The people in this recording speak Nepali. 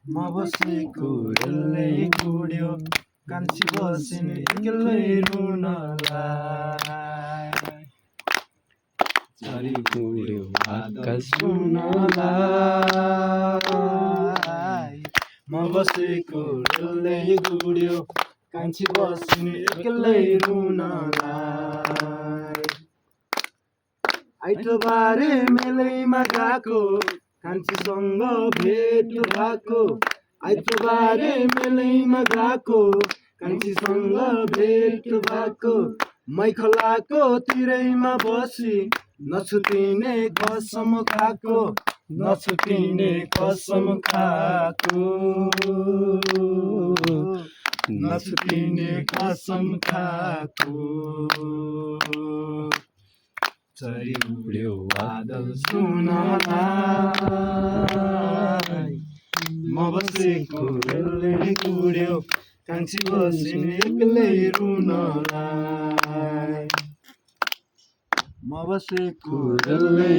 म बसेको रेलले गुड्यो कान्छी बसिन् एक्लै रुनलाई झरी उड्यो आकाश सुनलाई म बसेको रेलले गुड्यो कान्छी बसिन् एक्लै रुनलाई आइतबारे मेलैमा गएको कान्छीसँग भेट भएको आइतबारे मेलैमा गएको कान्छीसँग भेट भएको मैखलाको तिरैमा बसी नछुटिने कसम खाएको नछुटिने कसम खाएको नछुटिने कसम खाएको चरी उड्यो बादल सुनलाई म बसेको रेलले गुड्यो कान्छी बसिन् एक्लै रुनलाई म बसेको रेलले